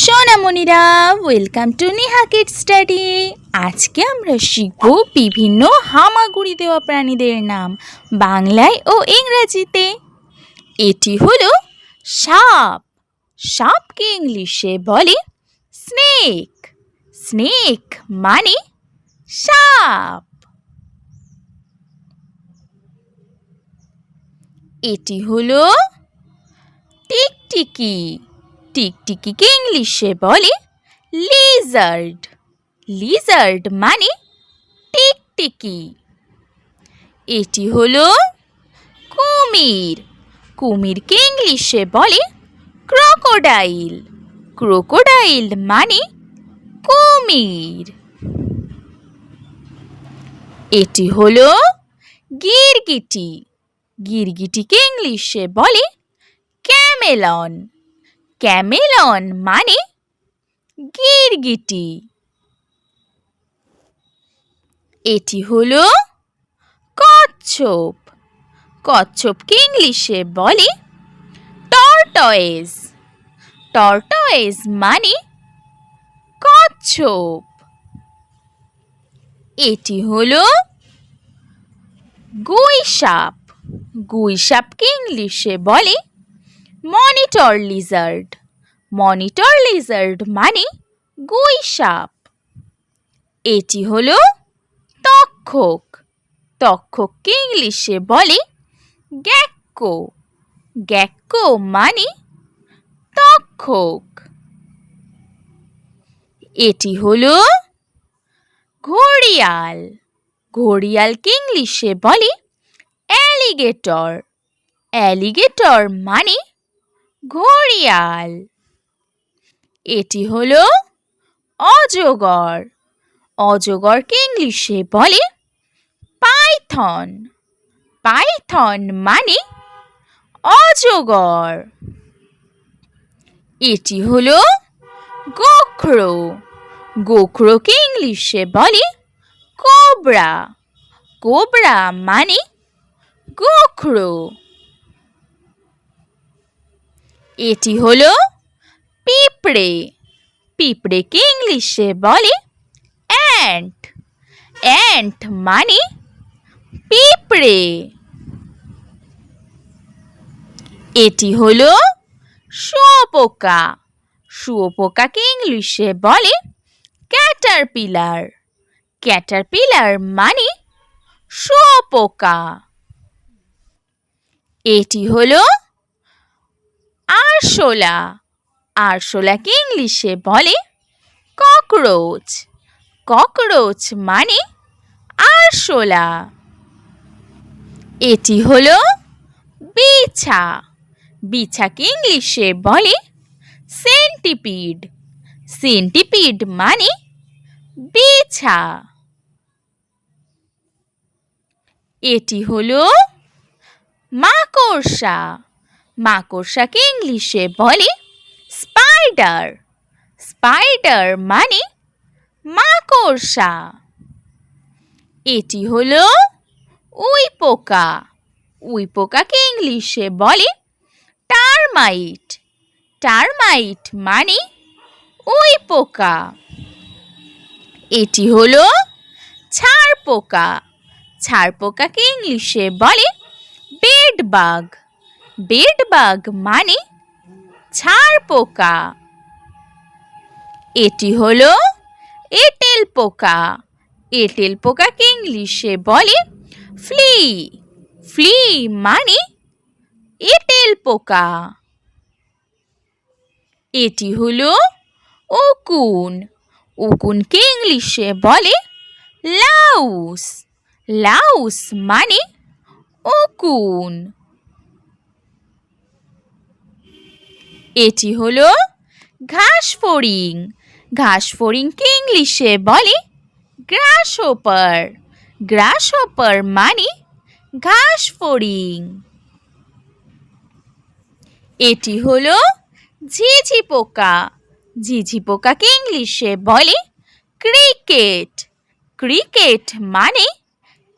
সোনামণিরা welcome to Neha kids study. আজকে আমরা শিখব বিভিন্ন হামাগুড়ি দেওয়া প্রাণীদের নাম বাংলায় ও ইংরেজিতে। এটি হলো সাপ। সাপকে ইংলিশে বলে স্নেক। স্নেক মানে সাপ। এটি হলো টিকটিকি। টিকটিকিকে ইংলিশে বলে লিজার্ড। লিজার্ড মানে টিকটিকি। এটি হলো কুমির। কুমিরকে ইংলিশে বলে ক্রোকোডাইল। ক্রোকোডাইল মানে কুমির। এটি হলো গিরগিটি। গিরগিটিকে ইংলিশে বলে ক্যামেলন। ক্যামেলন মানে গিরগিটি। এটি হলো কচ্ছপ। কচ্ছপকে ইংলিশে বলে টর্টয়েস। টর্টয়েস মানে কচ্ছপ। এটি হলো গুইসাপ। গুইসাপকে ইংলিশে বলে মনিটর লিজার্ড। মনিটর লিজার্ড মানে গুইসাপ। এটি হলো তক্ষক। তক্ষককে ইংলিশে বলে গেক্কো। গেক্কো মানে তক্ষক। এটি হলো ঘড়িয়াল। ঘড়িয়ালকে ইংলিশে বলে অ্যালিগেটর। অ্যালিগেটর মানে ঘড়িয়াল। এটি হলো অজগর। অজগরকে ইংলিশে বলে পাইথন। পাইথন মানে অজগর। এটি হলো গোখরো। গোখরোকে ইংলিশে বলে কোবরা। কোবরা মানে গোখরো। এটি হলো পিঁপড়ে। পিঁপড়েকে ইংলিশে বলে অ্যান্ট। অ্যান্ট মানে পিঁপড়ে। এটি হলো শুঁয়োপোকা। শুঁয়োপোকাকে ইংলিশে বলে ক্যাটারপিলার। ক্যাটারপিলার মানে শুঁয়োপোকা। এটি হলো আরশোলা। আরশোলাকে ইংলিশে বলে ককরোচ। ককরোচ মানে আরশোলা। এটি হলো বিছা। বিছাকে ইংলিশে বলে সেন্টিপিড। সেন্টিপিড মানে বিছা। এটি হলো মাকড়সা। মাকড়সাকে ইংলিশে বলে স্পাইডার। স্পাইডার মানে মাকড়সা। এটি হলো উইপোকা। উইপোকাকে ইংলিশে বলে টারমাইট। টারমাইট মানে উইপোকা। এটি হলো ছারপোকা। ছারপোকাকে ইংলিশে বলে বেডবাগ। বেডবাগ মানে ছারপোকা। এটি হলো এঁটেল পোকা। এঁটেল পোকাকে ইংলিশে বলে ফ্লি। ফ্লি মানে এঁটেল পোকা। এটি হলো উকুন। উকুনকে ইংলিশে বলে লাউস। লাউস মানে উকুন। এটি হলো ঘাসফড়িং। ঘাসফড়িংকে ইংলিশে বলে গ্রাসহপার। গ্রাসহপার মানে ঘাসফড়িং। এটি হলো ঝিঝি পোকা। ঝিঝি পোকাকে ইংলিশে বলে ক্রিকেট। ক্রিকেট মানে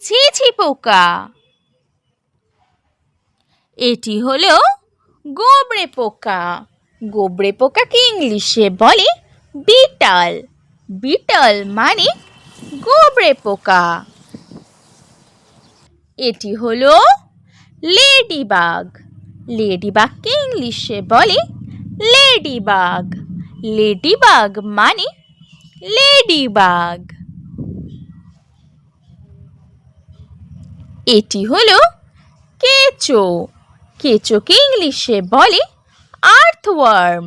ঝিঝি পোকা। এটি হলো গোবরে পোকা। গোবরে পোকাকে ইংলিশে বলে বিটল। বিটল মানে গোবরে পোকা। এটি হলো লেডিবাগ। লেডিবাগকে ইংলিশে বলে লেডিবাগ। লেডিবাগ মানে লেডিবাগ। এটি হলো কেঁচো। কেঁচোকে ইংলিশে বলে আর্থওয়ার্ম।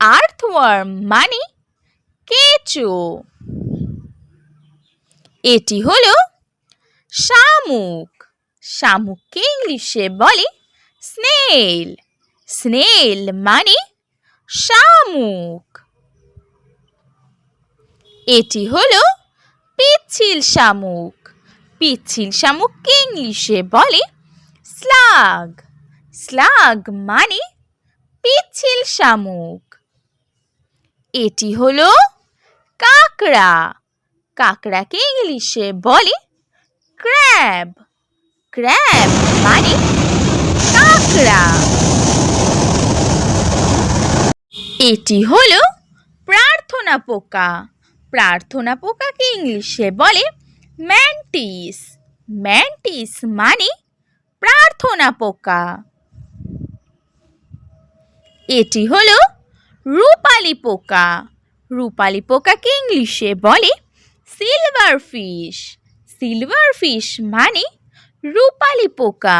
আর্থওয়ার্ম মানে কেঁচো। এটি হলো শামুক। শামুককে ইংলিশে বলে স্নেল। স্নেল মানে শামুক। এটি হলো পিচ্ছিল শামুক। পিচ্ছিল শামুককে ইংলিশে বলে স্লাগ। স্লাগ মানে পিচ্ছিল শামুক। এটি হলো কাঁকড়া। কাঁকড়াকে ইংলিশে বলে ক্র্যাব। ক্র্যাব মানে কাঁকড়া। এটি হলো প্রার্থনা পোকা। প্রার্থনা পোকাকে ইংলিশে বলে ম্যান্টিস। ম্যান্টিস মানে প্রার্থনা পোকা। এটি হলো রূপালী পোকা। রূপালী পোকাকে ইংলিশে বলে সিলভার ফিশ। সিলভার ফিশ মানে রূপালী পোকা।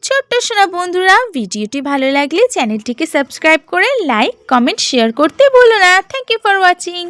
ছোট্ট সোনা বন্ধুরা, ভিডিওটি ভালো লাগলে চ্যানেলটিকে সাবস্ক্রাইব করে লাইক, কমেন্ট, শেয়ার করতে ভুলো না। Thank you for watching.